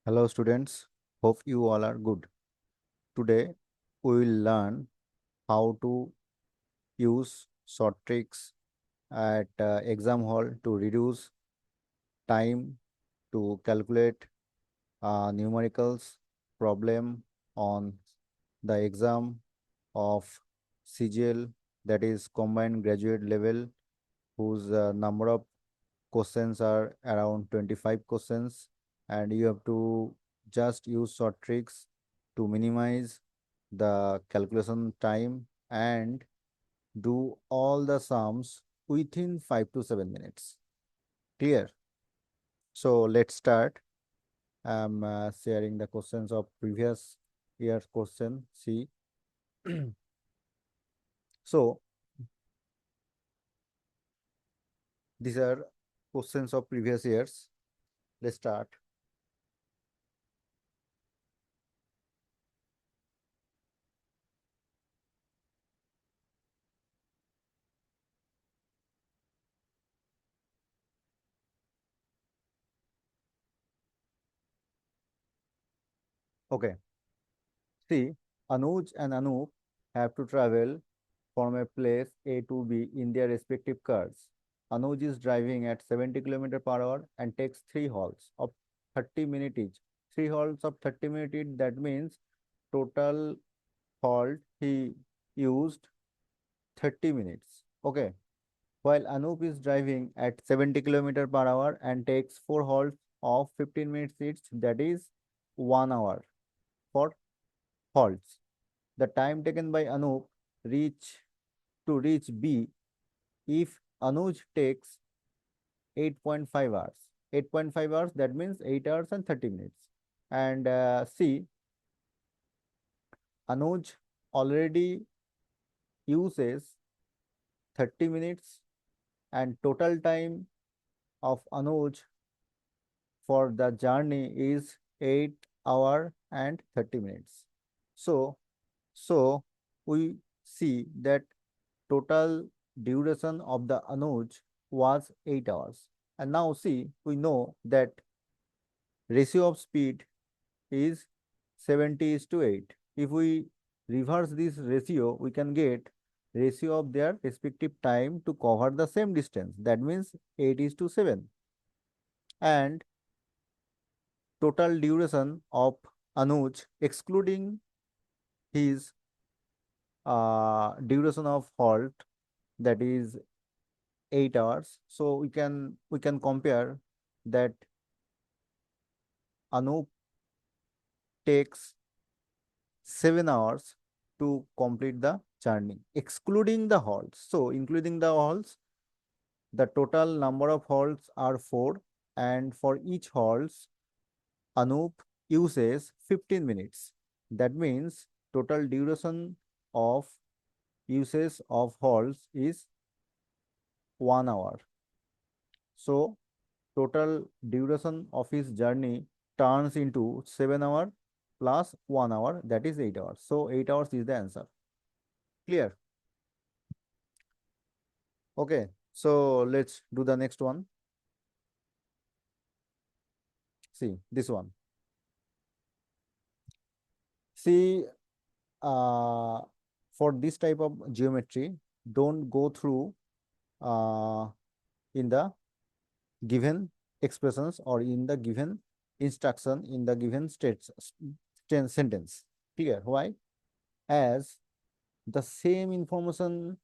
Hello students, hope you all are good. Today we will learn how to use short tricks at exam hall to reduce time to calculate numericals problem on the exam of CGL, that is combined graduate level, whose number of questions are around 25 questions, and you have to just use short tricks to minimize the calculation time and do all the sums within 5 to 7 minutes. Clear? So let's start. I'm sharing the questions of previous year's question. See, so these are questions of previous years. Let's start. Okay. See, Anuj and Anup have to travel from a place A to B in their respective cars. Anuj is driving at 70 km per hour and takes three halts of 30 minutes each. Three halts of 30 minutes each, that means total halt he used 30 minutes. Okay. While Anup is driving at 70 km per hour and takes four halts of 15 minutes each, that is 1 hour for halts. The time taken by Anup reach to reach B, if Anuj takes 8.5 hours. 8.5 hours, that means 8 hours and 30 minutes. And see, Anuj already uses 30 minutes, and total time of Anuj for the journey is 8 hour and 30 minutes. So, so we see that total duration of the Anuj was 8 hours. And now see, we know that ratio of speed is 70 is to 8. If we reverse this ratio, we can get ratio of their respective time to cover the same distance. That means 8 is to 7. And total duration of Anuj, excluding his duration of halt, that is 8 hours. So we can compare that Anup takes 7 hours to complete the journey, excluding the halts. So including the halts, the total number of halts are 4, and for each halts, Anup uses 15 minutes. That means total duration of usage of halts is 1 hour. So total duration of his journey turns into 7 hour plus 1 hour, that is 8 hours. So 8 hours is the answer. Clear? Okay. So let's do the next one. See this one. See, uh, for this type of geometry, don't go through uh, in the given expressions or in the given instruction in the given sentence. Clear? Why? As the same information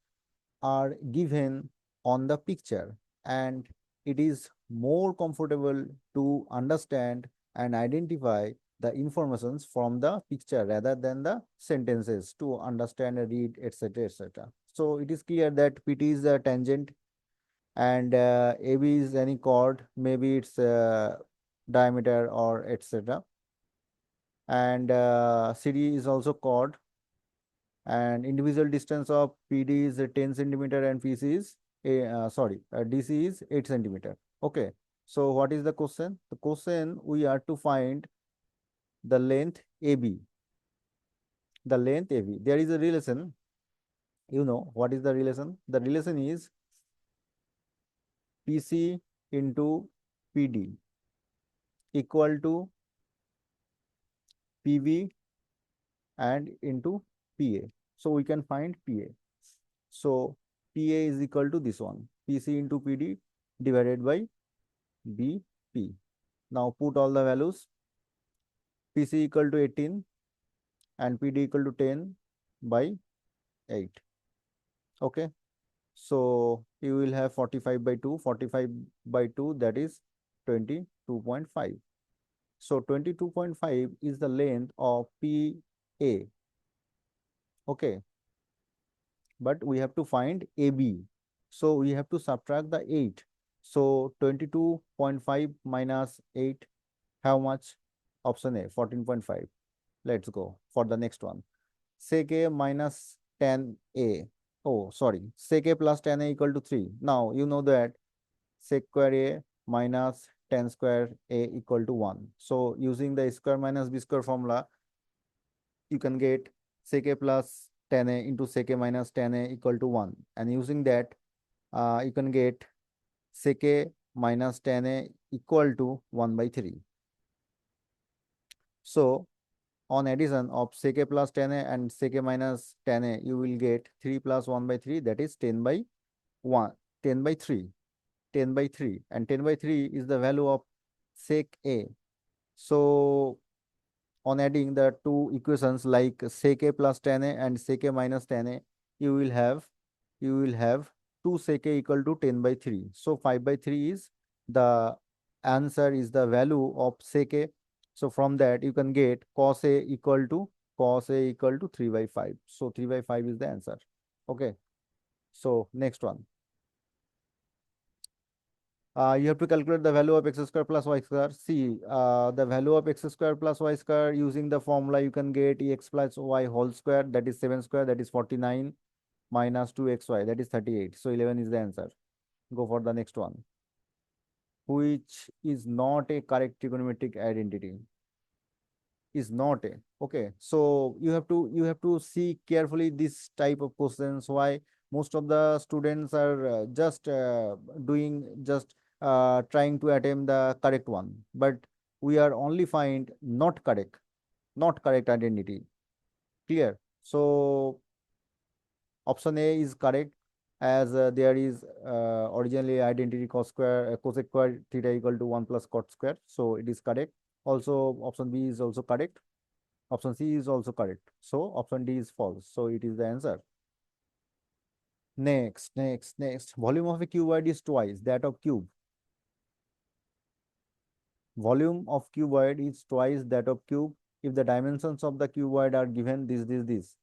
are given on the picture, and it is more comfortable to understand and identify the informations from the picture rather than the sentences to understand and read, etc., etc. So it is clear that PT is a tangent, and AB is any chord, maybe its diameter or etc. And CD is also chord, and individual distance of PD is 10 centimeter and PC is DC is 8 centimeter. Okay. So what is the question? The question, we are to find the length AB. The length AB. There is a relation. You know what is the relation? The relation is PC into PD equal to PV and into PA. So we can find PA. So PA is equal to this one, PC into PD divided by BP. Now put all the values. PC equal to 18 and PD equal to 10 by 8. Okay. So you will have 45 by 2, 45 by 2, that is 22.5. So 22.5 is the length of PA. Okay. But we have to find AB. So we have to subtract the 8. So 22.5 minus 8, how much? Option A, 14.5. Let's go for the next one. Sec A minus 10A. Oh, sorry. Sec A plus 10A equal to 3. Now you know that sec square A minus 10 square A equal to 1. So using the square minus B square formula, you can get sec A plus 10A into sec A minus 10A equal to 1. And using that, you can get sec A minus 10A equal to 1 by 3. So on addition of sec A plus 10A and sec A minus 10A, you will get 3 plus 1 by 3, that is 10 by 1, 10 by 3, 10 by 3. And 10 by 3 is the value of sec A. So on adding the two equations like sec A plus 10A and sec A minus 10A, you will have you will have 2 sec A equal to 10 by 3. So 5 by 3 is the answer, is the value of sec A. So from that you can get cos A equal to 3 by 5. So 3 by 5 is the answer. Okay. So next one. You have to calculate the value of x square plus y square. See, the value of x square plus y square, using the formula you can get x plus y whole square, that is 7 square, that is 49, minus 2xy, that is 38. So 11 is the answer. Go for the next one. Which is not a correct trigonometric identity? Is not a. Okay, so you have to see carefully this type of questions. Why most of the students are just doing just trying to attempt the correct one, but we are only find not correct identity. Clear? So option A is correct, as there is originally identity cosec square theta equal to 1 plus cot square. So it is correct. Also option B is also correct. Option C is also correct. So option D is false. So it is the answer. Next. Volume of a cuboid is twice that of cube. Volume of cuboid is twice that of cube if the dimensions of the cuboid are given this,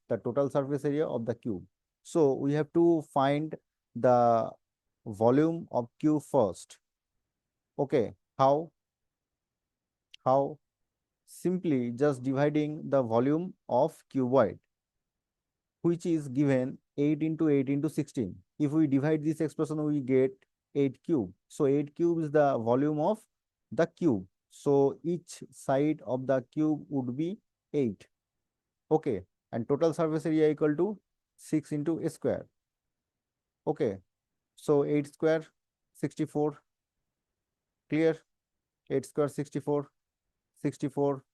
the total surface area of the cube. So we have to find the volume of cube first. Okay, how? How? Simply just dividing the volume of cuboid, which is given 8 into 8 into 16. If we divide this expression, we get 8 cube. So 8 cube is the volume of the cube. So each side of the cube would be 8. Okay. And total surface area equal to 6 into a square. Okay. So 8 square, 64. Clear? 8 square, 64. 64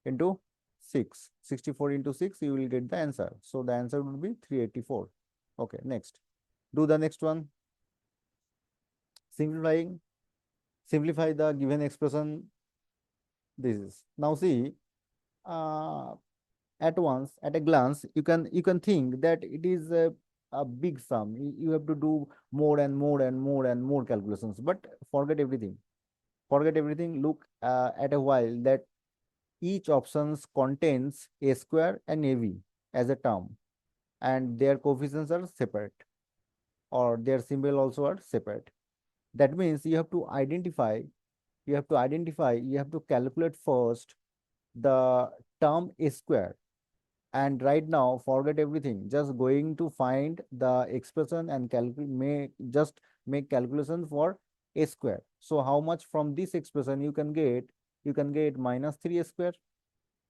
into 6. 64 into 6, you will get the answer. So the answer would be 384. Okay, next. Do the next one. Simplify the given expression. This is. Now see, uh, at a glance, you can think that it is a big sum. You have to do more and more and more and more calculations, but forget everything. Forget everything. Look at a while that each options contains a square and ab as a term, and their coefficients are separate, or their symbol also are separate. That means you have to calculate first the term a square. And right now, forget everything. Just going to find the expression and make calculation for a square. So how much from this expression you can get? You can get minus 3 square.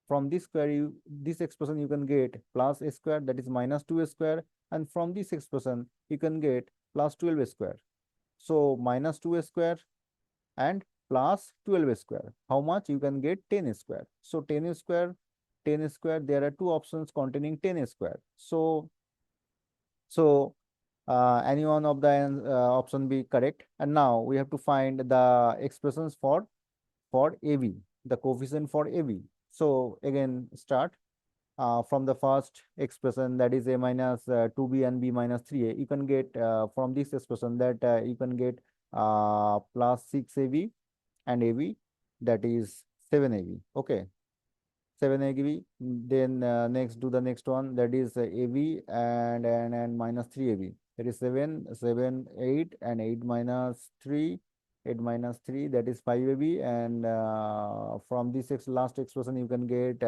From this expression you can get plus a square, that is minus 2 square, and from this expression you can get plus 12 square. So minus 2 square and plus 12 square. How much? You can get 10 square. So 10 square 10 square, there are two options containing 10 square. So any one of the option be correct. And now we have to find the expressions for AB, the coefficient for AB. So again, start from the first expression, that is a minus 2b and b minus 3a. You can get from this expression that you can get plus 6ab and ab, that is 7ab. Okay, 7ab. Then next, do the next one, that is ab and minus 3ab. That is 7, 7, 8, and 8 minus 3, 8 minus 3, that is 5ab. And from this last expression, you can get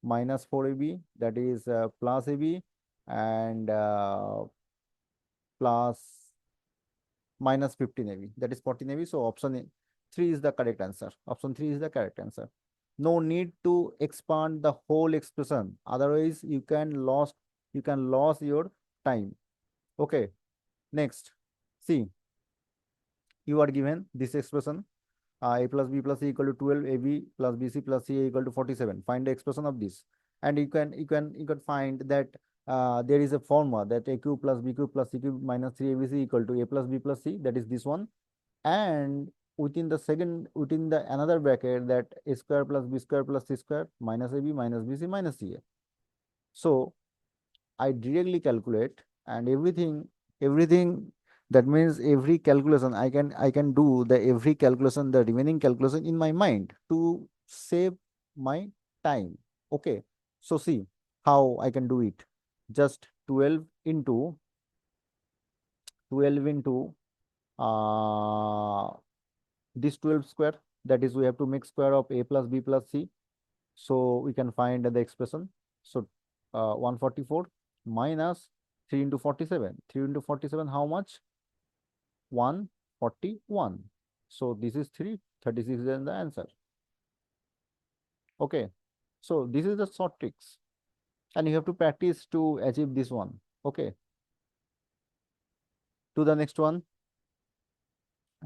minus 4ab, that is plus ab, and plus minus 15ab, that is 14ab. So option 3 is the correct answer. Option 3 is the correct answer. No need to expand the whole expression, otherwise you can lose your time. Okay, next, see, you are given this expression, a plus b plus c equal to 12, ab plus bc plus ca equal to 47. Find the expression of this. And you can find that there is a formula that a cube plus b cube plus c cube minus 3abc equal to a plus b plus c, that is this one. And within the another bracket, that a square plus b square plus c square minus ab minus bc minus ca. So I directly calculate, and everything, that means every calculation I can do the every calculation, the remaining calculation in my mind to save my time. Okay, so see how I can do it. Just 12 into uh this 12 square, that is we have to make square of a plus b plus c, so we can find the expression. So 144 minus 3 into 47. 3 into 47, how much? 141. So this is 336 is the answer. Okay. So this is the short tricks. And you have to practice to achieve this one. Okay. To the next one.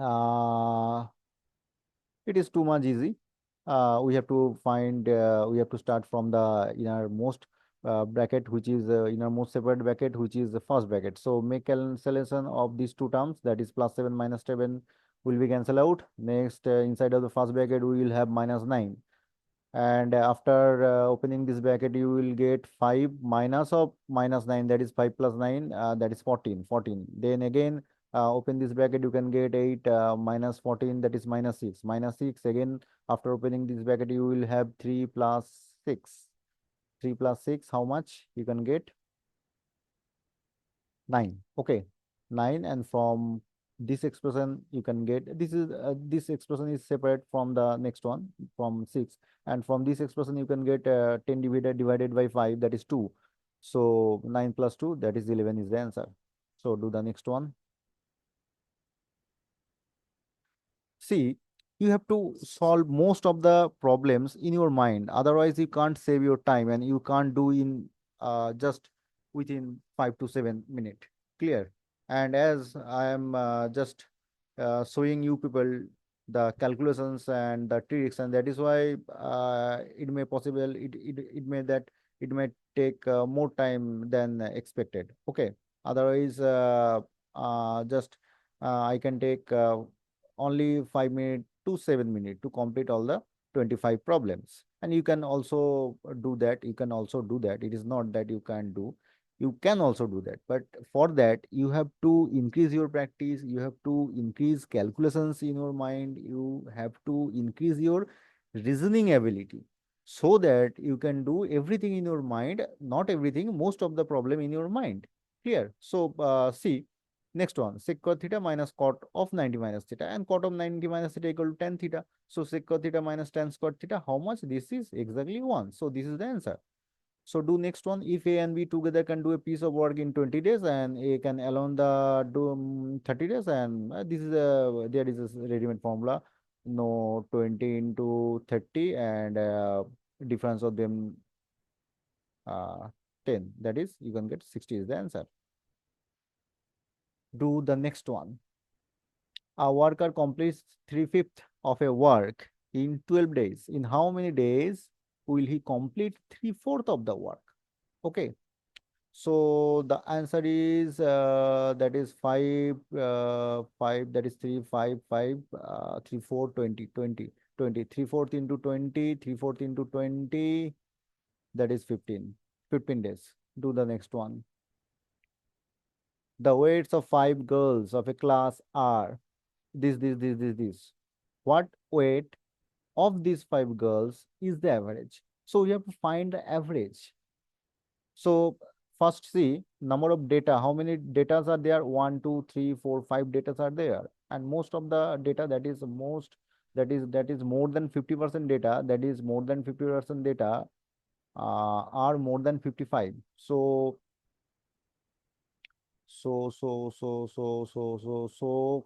Uh, it is too much easy. We have to start from the innermost bracket, which is innermost separate bracket, which is the first bracket. So make cancellation of these two terms, that is plus 7 minus 7 will be cancelled out. Next, inside of the first bracket, we will have minus 9. And after opening this bracket, you will get 5 minus of minus 9, that is 5 plus 9, that is 14. Then again, open this bracket, you can get 8 minus 14, that is minus 6. Minus 6 again, after opening this bracket, you will have 3 plus 6. 3 plus 6, how much? You can get 9. Okay, 9. And from this expression you can get, this expression is separate from the next one, from 6. And from this expression you can get 10 divided by 5, that is 2. So 9 plus 2, that is 11 is the answer. So do the next one. See, you have to solve most of the problems in your mind, otherwise you can't save your time and you can't do in just within 5 to 7 minutes. Clear? And as I am just showing you people the calculations and the tricks, and that is why it may possible, it may take more time than expected. Okay, otherwise just I can take only 5 minutes to 7 minutes to complete all the 25 problems. And you can also do that. You can also do that. It is not that you can't do. You can also do that. But for that, you have to increase your practice. You have to increase calculations in your mind. You have to increase your reasoning ability so that you can do everything in your mind. Not everything, most of the problem in your mind. Clear? So, see. Next one, sec cot theta minus cot of 90 minus theta, and cot of 90 minus theta equal to tan theta. So sec cot theta minus tan square theta, how much? This is exactly 1. So this is the answer. So do next one. If A and B together can do a piece of work in 20 days and A can alone do 30 days, and this is there is a ready-made formula. No, 20 into 30 and difference of them uh, 10. That is, you can get 60 is the answer. Do the next one. A worker completes 3/5 of a work in 12 days. In how many days will he complete three-fourth of the work? Okay. So the answer is that is 5, that is 3, 5, 5, 3, 4, 20, 20, 20. 3/4 into 20, 3/4 into 20, that is 15. 15 days. Do the next one. The weights of 5 girls of a class are this. What weight of these 5 girls is the average? So we have to find the average. So first see number of data. How many datas are there? 1, 2, 3, 4, 5 datas are there, and most of the data that is more than 50% data, that is more than 50% data are more than 55. So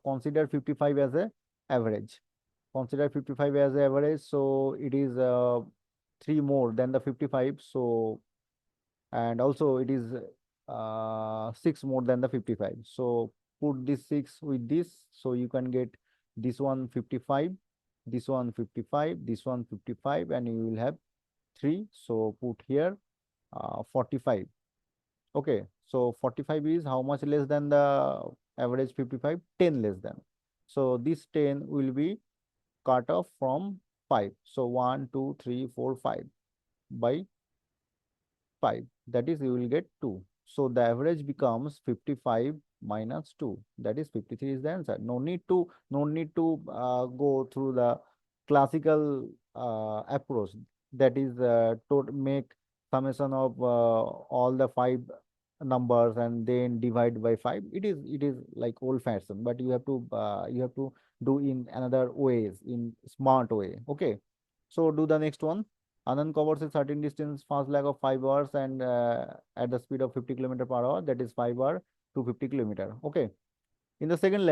consider 55 as a average. Consider 55 as a average. So it is 3 more than the 55. So and also it is 6 more than the 55. So put this 6 with this, so you can get this one 55, this one 55, this one 55, and you will have 3. So put here 45. Okay, so 45 is how much less than the average 55? 10 less than. So this 10 will be cut off from 5. So 1, 2, 3, 4, 5 by 5. That is, you will get 2. So the average becomes 55 minus 2. That is 53 is the answer. No need to go through the classical approach. That is to make summation of all the 5 numbers and then divide by 5. It is like old fashioned, but you have to do in another ways, in smart way. Okay. So do the next one. Anand covers a certain distance fast lag of 5 hours and at the speed of 50 kilometer per hour, that is 5 hour to 50 kilometer. Okay. In the second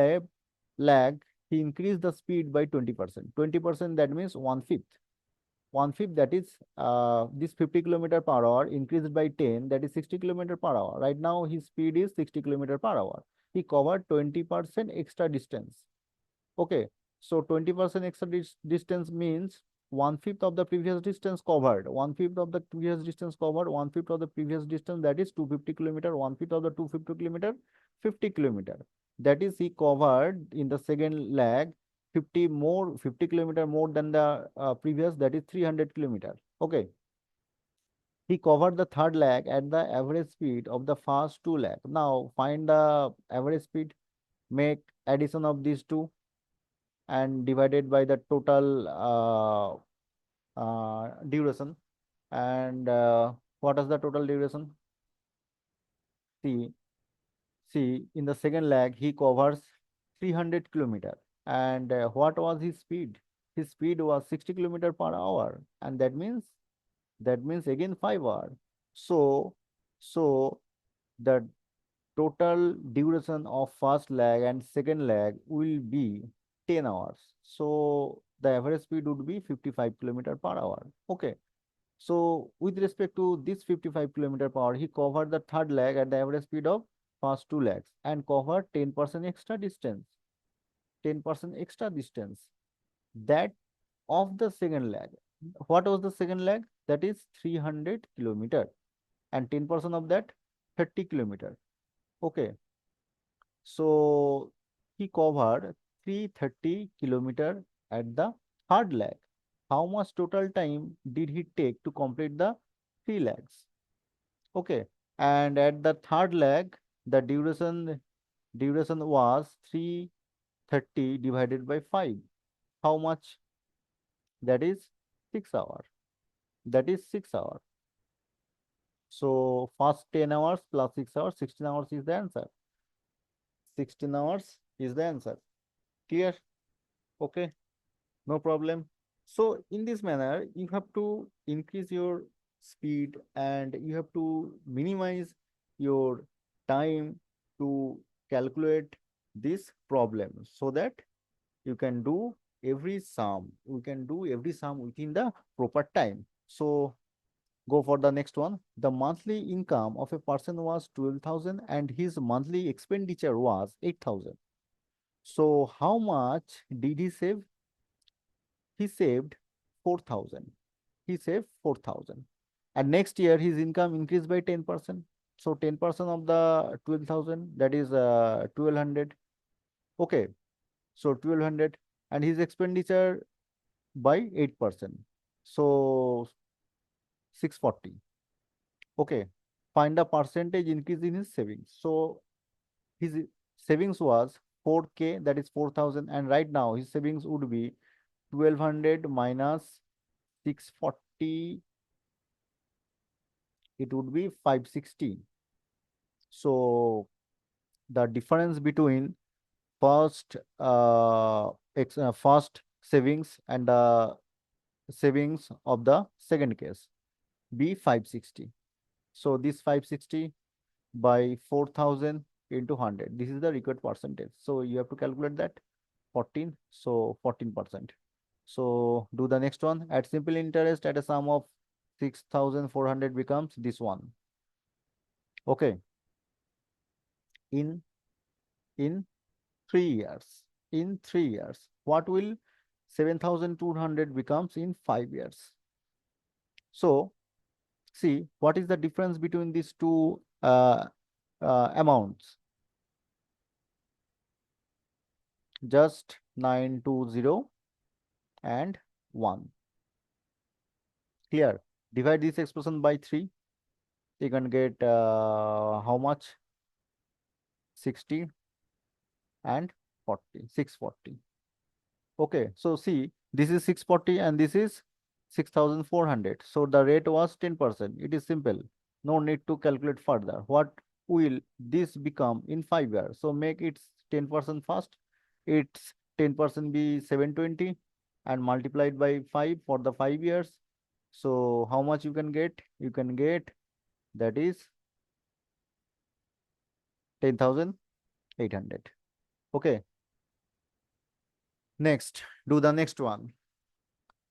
lag, he increased the speed by 20%. 20%, that means one-fifth. One-fifth, that is this 50 kilometer per hour increased by 10, that is 60 kilometer per hour. Right now, his speed is 60 kilometer per hour. He covered 20% extra distance. Okay, so 20% extra distance means one-fifth of the previous distance covered. One-fifth of the previous distance covered. One-fifth of the previous distance, that is 250 kilometer. One-fifth of the 250 kilometer, 50 kilometer. That is, he covered in the second leg 50 kilometer more than the previous. That is 300 kilometer. Okay. He covered the third leg at the average speed of the first 2 leg. Now find the average speed. Make addition of these two and divided by the total duration. And what is the total duration? See, in the second leg, he covers 300 kilometer. And what was his speed? His speed was 60 kilometer per hour, and that means again 5 hours. So, so the total duration of first leg and second leg will be 10 hours. So the average speed would be 55 kilometer per hour. Okay. So with respect to this 55 kilometer per hour, he covered the third leg at the average speed of first 2 legs and covered 10% extra distance. 10% extra distance. That of the second leg. What was the second leg? That is 300 kilometer. And 10% of that, 30 kilometer. Okay. So he covered 330 kilometer at the third leg. How much total time did he take to complete the 3 legs? Okay. And at the third leg, the duration was 330 divided by 5. How much? That is 6 hours. That is 6 hours. So first 10 hours plus 6 hours, 16 hours is the answer. 16 hours is the answer. Clear? Okay. No problem. So in this manner, you have to increase your speed and you have to minimize your time to calculate this problem so that you can do every sum. We can do every sum within the proper time. So go for the next one. The monthly income of a person was 12,000 and his monthly expenditure was 8,000. So how much did he save? He saved 4,000. he saved 4,000. And next year, his income increased by 10%. So 10% of the 12,000, that is 1,200. Okay, so 1,200. And his expenditure by 8%. So 640. Okay, find the percentage increase in his savings. So his savings was 4K, that is 4,000. And right now, his savings would be 1,200 minus 640, it would be 560. So the difference between first savings and the savings of the second case be 560. So this 560 by 4,000 into 100, this is the required percentage. So you have to calculate that 14, so 14%. So do the next one. At simple interest at a sum of 6,400 becomes this one. Okay. In in 3 years. In 3 years, what will 7,200 becomes in 5 years? So see what is the difference between these two amounts. Just 920 and 1. Clear? Divide this expression by 3. You can get how much? 60 and 40. 640. Okay, so see, this is 640 and this is 6,400. So the rate was 10%. It is simple. No need to calculate further. What will this become in 5 years? So make it 10% first. It's 10% be 720 and multiplied by 5 for the 5 years. So how much you can get? You can get, that is 10,800. Okay. Next, do the next one.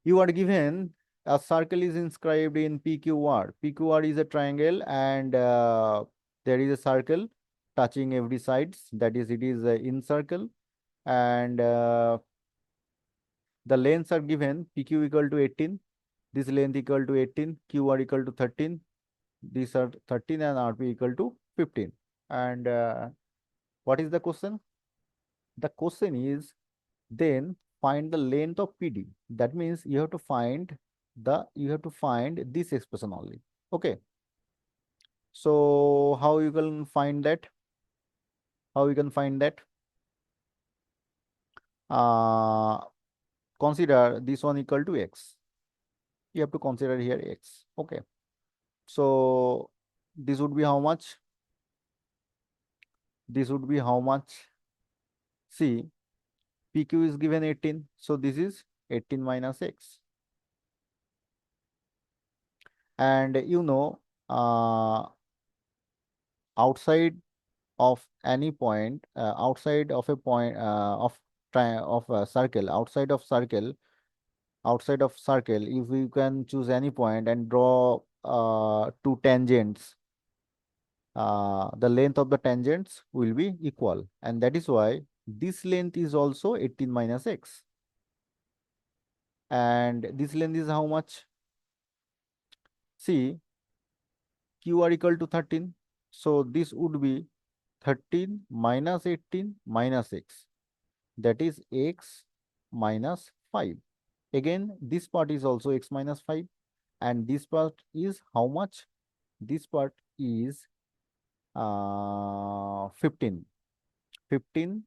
You are given a circle is inscribed in PQR. PQR is a triangle and there is a circle touching every sides. That is, it is in circle and the lengths are given. PQ equal to 18. This length equal to 18. QR equal to 13. These are 13 and RP equal to 15. And what is the question? The question is then find the length of PD. That means you have to find this expression only. Okay. So how you can find that? How you can find that? Uh, Consider this one equal to x. You have to consider here x. Okay. So this would be how much? This would be how much? See, PQ is given 18. So this is 18 minus x. And you know, outside of any point, outside of a point of a circle, outside of circle, if you can choose any point and draw two tangents, the length of the tangents will be equal, and that is why this length is also 18 minus x, and this length is how much? See, q are equal to 13, so this would be 13 minus 18 minus x, that is x minus 5. Again, this part is also x minus 5. And this part is how much? This part is 15. 15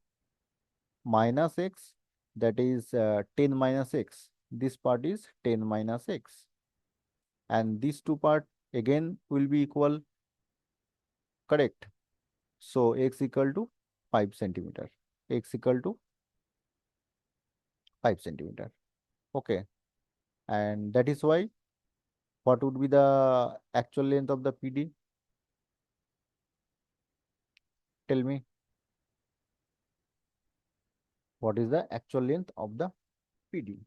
minus x, that is 10 minus x. This part is 10 minus x. And these two part again will be equal, correct? So x equal to 5 centimeter. X equal to 5 centimeter. Okay. And that is why what would be the actual length of the PD? Tell me. What is the actual length of the PD?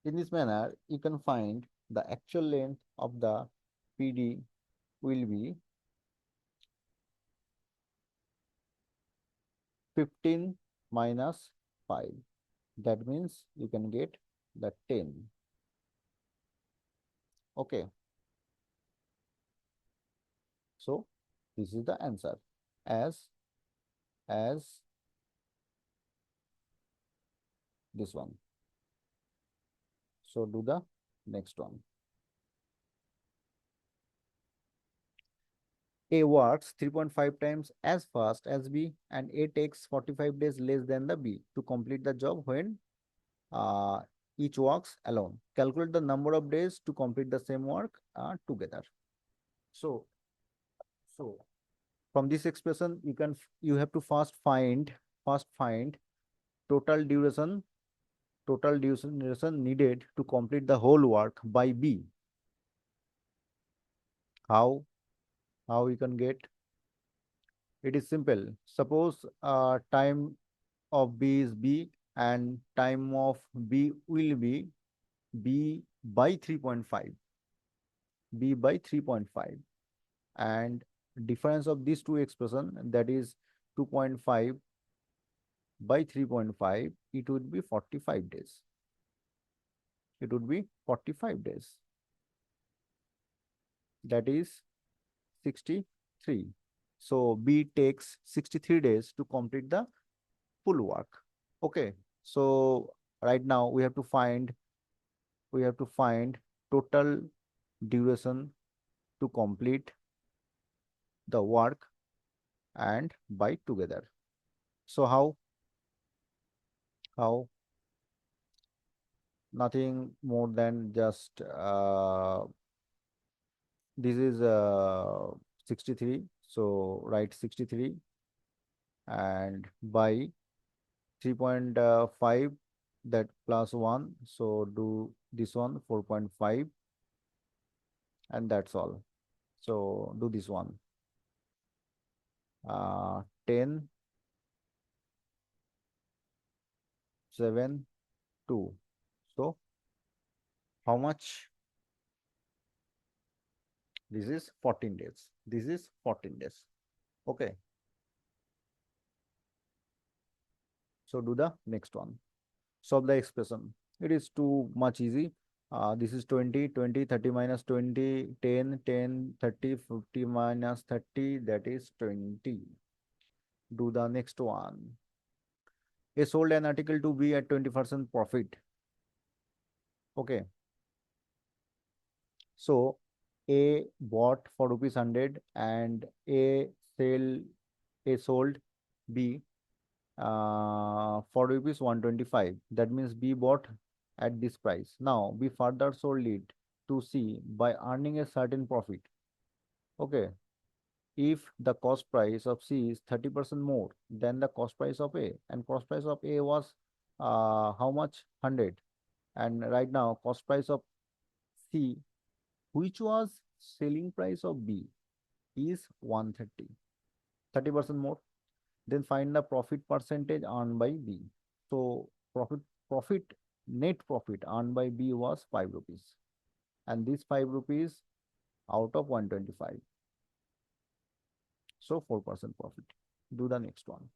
In this manner, you can find the actual length of the PD will be 15 minus 5. That means you can get the 10. Okay, so this is the answer as as this one. So do the next one. A works 3.5 times as fast as B, and A takes 45 days less than the B to complete the job when uh, each works alone. Calculate the number of days to complete the same work together. So, so from this expression, you have to first find total duration needed to complete the whole work by B. How how we can get? It is simple. Suppose time of B is B and time of B will be B by 3.5, B by 3.5, and difference of these two expression, that is 2.5 by 3.5, it would be 45 days. It would be 45 days. That is 63. So B takes 63 days to complete the full work. Okay. So right now we have to find total duration to complete the work and by together. So how nothing more than just this is 63, so write 63 and by 3.5, that plus 1, so do this one 4.5, and that's all. So do this one 10, 7, 2. So how much? This is 14 days. This is 14 days. Okay. So do the next one. Solve the expression. It is too much easy. This is 20, 20, 30 minus 20, 10, 10, 30, 50 minus 30, that is 20. Do the next one. A sold an article to B at 20% profit. Okay. So A bought for rupees 100 and sell A sold B for rupees 125. That means B bought at this price. Now B further sold it to C by earning a certain profit. Okay. If the cost price of C is 30% more than the cost price of A, and cost price of A was how much? 100. And right now cost price of C, which was selling price of B, is 130. 30% more. Then find the profit percentage earned by B. So profit net profit earned by B was 5 rupees, and this 5 rupees out of 125. So 4% profit. Do the next one.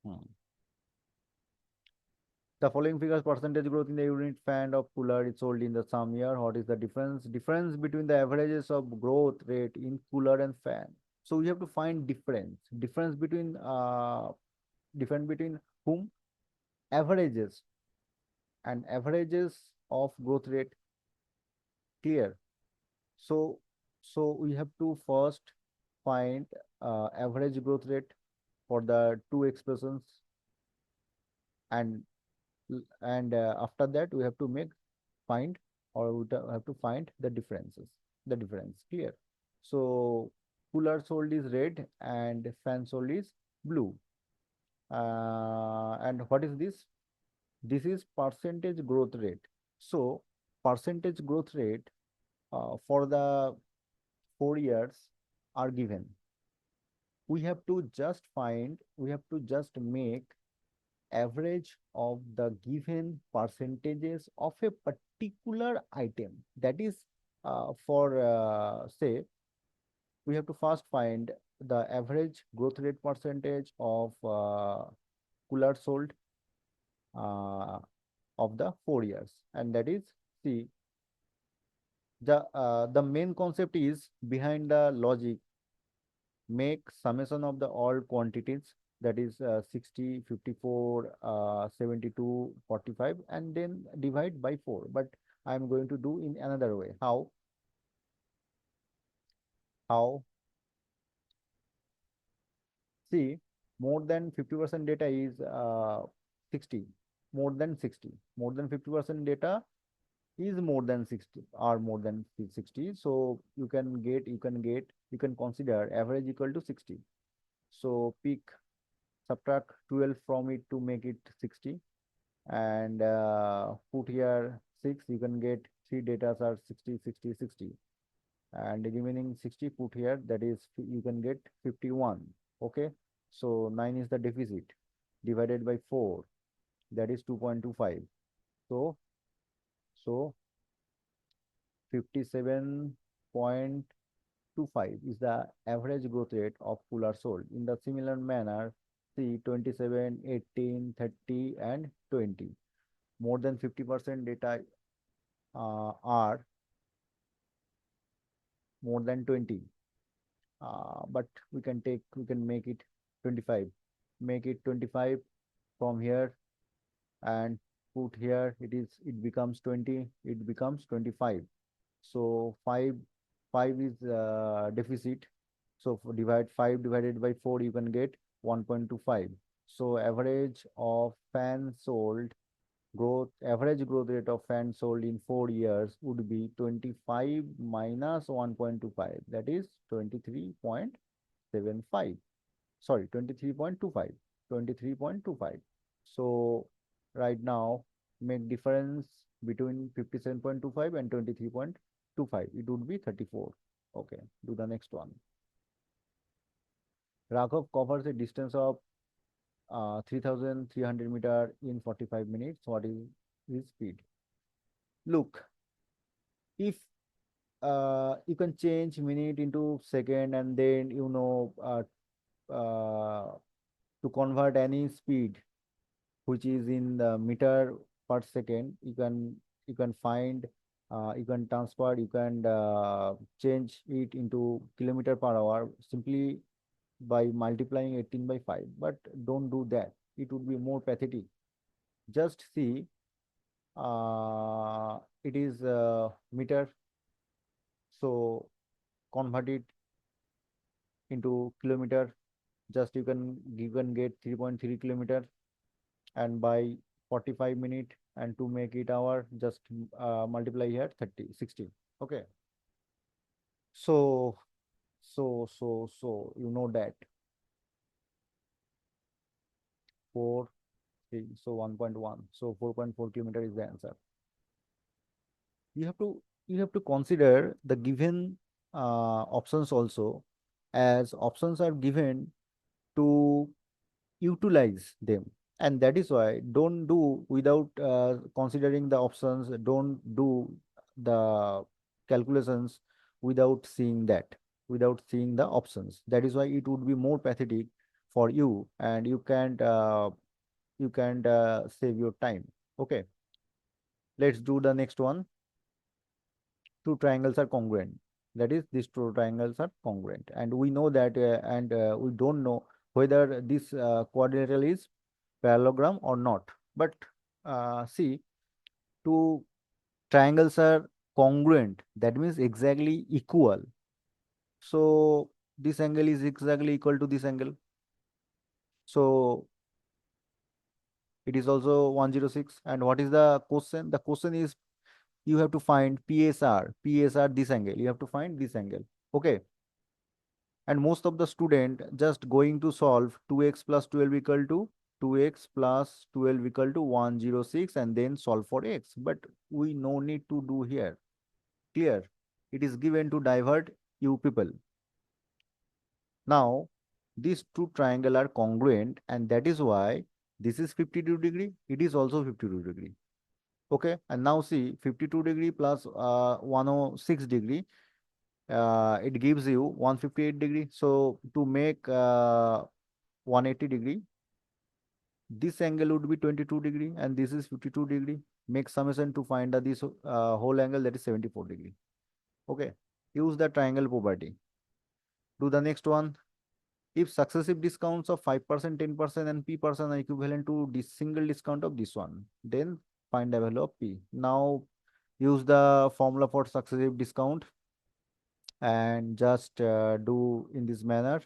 Hmm. The following figures percentage growth in the unit fan of cooler is sold in the same year. What is the difference? Difference between the averages of growth rate in cooler and fan. So we have to find difference. Difference between whom? Averages, and averages of growth rate. Clear. So we have to first find average growth rate for the two expressions, and after that we have to find or we have to find the differences, the difference. Clear. So cooler sold is red and fan sold is blue. And what is this? This is percentage growth rate. So percentage growth rate for the 4 years are given. We have to just make average of the given percentages of a particular item. That is, for say, we have to first find the average growth rate percentage of cooler sold. of the 4 years. And that is, see, the main concept is behind the logic, make summation of the all quantities, that is 60, 54, 72, 45, and then divide by 4. But I'm going to do in another way. How? See, more than 50% data is 60. More than 60. More than 50% data is more than 60 or more than 60. So you can consider average equal to 60. So pick, subtract 12 from it to make it 60, and put here 6. You can get three data are 60, 60, 60, and the remaining 60 put here, that is you can get 51. Okay, so 9 is the deficit, divided by 4, that is 2.25. So so 57.25 is the average growth rate of cooler sold. In the similar manner, see 27, 18, 30, and 20. More than 50% data are more than 20. But we can make it 25. Make it 25 from here and put here. It becomes 20. It becomes 25. So 5 is deficit. So divide 5 divided by 4, you can get 1.25. So average growth rate of fans sold in 4 years would be 25 minus 1.25, that is 23.75. Sorry, 23.25. 23.25. So right now, make difference between 57.25 and 23.25. It would be 34. Okay, do the next one. Raghav covers a distance of 3,300 meter in 45 minutes. What is his speed? Look, if you can change minute into second, and then to convert any speed which is in the meter per second, you can find, you can transfer, you can change it into kilometer per hour simply by multiplying 18 by 5. But don't do that, it would be more pathetic. Just see, it is meter, so convert it into kilometer. Just you can get 3.3 kilometer, and by 45 minute, and to make it hour, just multiply here 30, 60. Okay, so you know that 4, 3, so 1.1, so 4.4 kilometer is the answer. You have to consider the given options also, as options are given to utilize them, and that is why don't do without considering the options. Don't do the calculations without seeing without seeing the options. That is why it would be more pathetic for you, and you can't save your time. Okay, let's do the next one. Two triangles are congruent, that is these two triangles are congruent, and we know that, and we don't know whether this quadrilateral is parallelogram or not. But see, two triangles are congruent, that means exactly equal. So this angle is exactly equal to this angle, so it is also 106. And what is the question? The question is, you have to find PSR this angle, you have to find this angle. Okay, and most of the student just going to solve 2x plus 12 equal to 2x plus 12 equal to 106, and then solve for x. But we no need to do here. Clear? It is given to divert you people. Now these two triangle are congruent, and that is why this is 52 degree, it is also 52 degree. Okay, and now see, 52 degree plus 106 degree, it gives you 158 degree. So to make 180 degree, This angle would be 22 degree and this is 52 degree. Make summation to find this whole angle, that is 74 degree. Okay. Use the triangle property. Do the next one. If successive discounts of 5%, 10%, and P% are equivalent to this single discount of this one, then find the value of P. Now use the formula for successive discount and just do in this manner.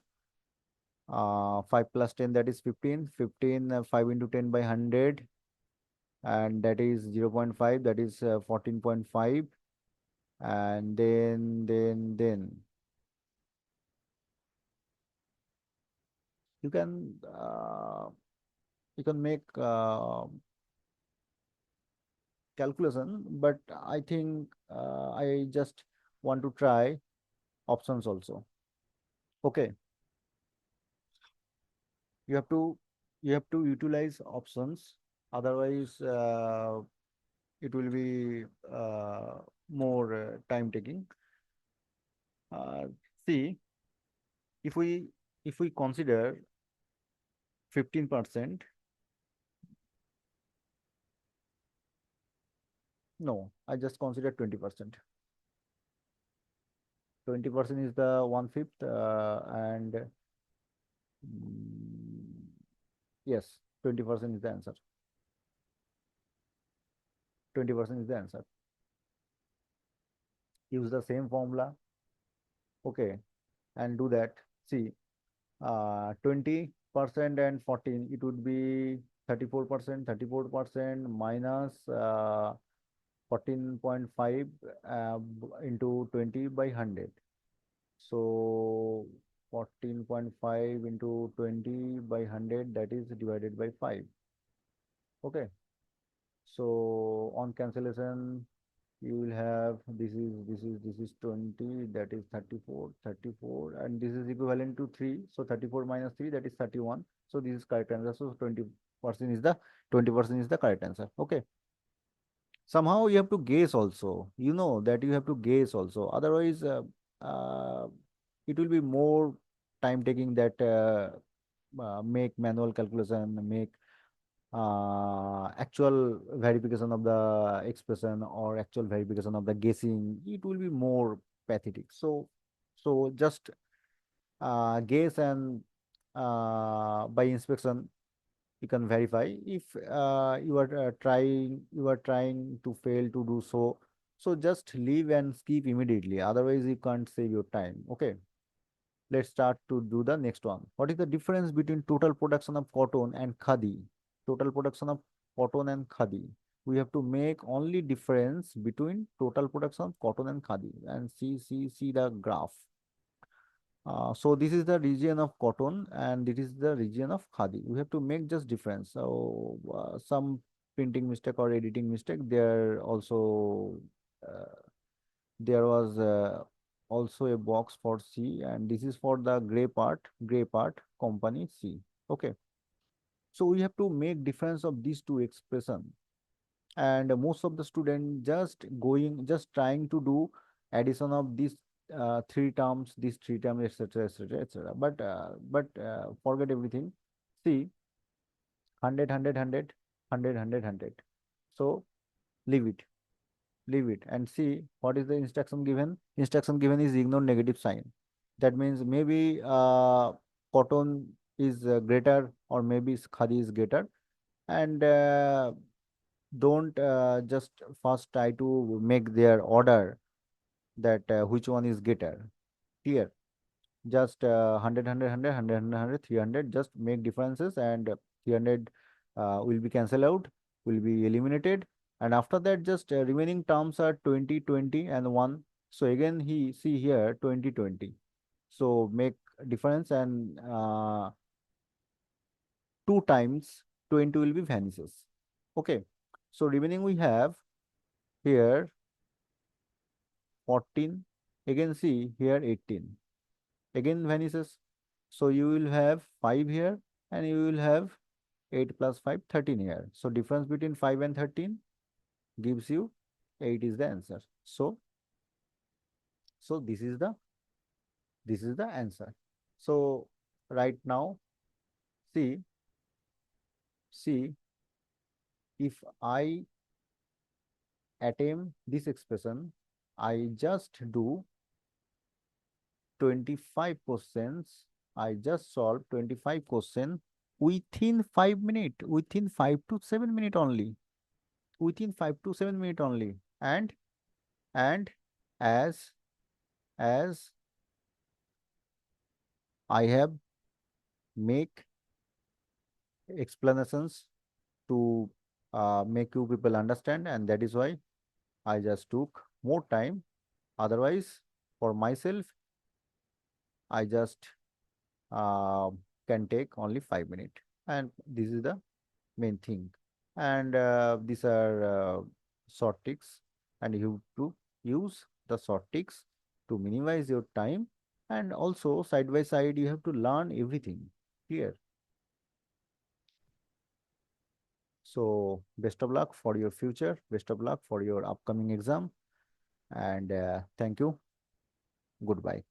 5 plus 10, that is 15. 15, 5 into 10 by 100, and that is 0 0.5, that is 14.5. And then you can make calculation, but I think I just want to try options also. Okay, you have to utilize options, otherwise it will be more time taking. Uh, See, if we consider 15%, no, I just consider 20%. 20% is the one fifth, and yes, 20% is the answer. 20% is the answer. Use the same formula. Okay, and do that. See, 20% and 14, it would be 34%. 34% minus 14.5 into 20 by 100. So 14.5 into 20 by 100, that is divided by 5. Okay. So on cancellation, you will have this is 20, that is 34, 34, and this is equivalent to 3. So 34 minus 3, that is 31. So this is correct answer. So 20% is the 20% is the correct answer. Okay. Somehow you have to guess also. You know that you have to guess also. Otherwise, uh, it will be more time taking, that make manual calculation, make actual verification of the expression or actual verification of the guessing. It will be more pathetic. So just guess, and by inspection you can verify. If you are trying to fail to do so, so just leave and skip immediately, otherwise you can't save your time. Okay, let's start to do the next one. What is the difference between total production of cotton and khadi? Total production of cotton and khadi. We have to make only difference between total production of cotton and khadi, and see the graph. So this is the region of cotton and it is the region of khadi. We have to make just difference. So some printing mistake or editing mistake. Uh, there was also a box for C, and this is for the gray part company C. Okay. So we have to make difference of these two expression, and most of the student just trying to do addition of these these three terms, etc., etc., etc. But forget everything. See, 100, 100, 100, 100, 100, 100. So leave it, and see what is the instruction given. Instruction given is ignore negative sign. That means maybe cotton is greater, or maybe khadi is greater, and don't just first try to make their order, that which one is greater. Clear? Just 100, 300, just make differences, and 300 will be cancelled out, will be eliminated, and after that just remaining terms are 20, 20, and 1. So again he see here 20, 20. So make difference, and 2 times 20 will be vanishes. Okay. So remaining we have here 14, again see here 18, again vanishes. So you will have 5 here, and you will have 8 plus 5, 13 here. So difference between 5 and 13 gives you 8 is the answer. So this is the answer. So right now, see, See, if I attempt this expression, I just do 25 questions. I just solve 25 questions within 5 minutes, within 5 to 7 minutes only, within 5 to 7 minutes only. And as as I have make explanations to make you people understand, and that is why I just took more time. Otherwise, for myself, I just uh, can take only 5 minutes, and this is the main thing. And these are short tricks, and you have to use the short tricks to minimize your time, and also side by side you have to learn everything here. So best of luck for your future, best of luck for your upcoming exam, and thank you. Goodbye.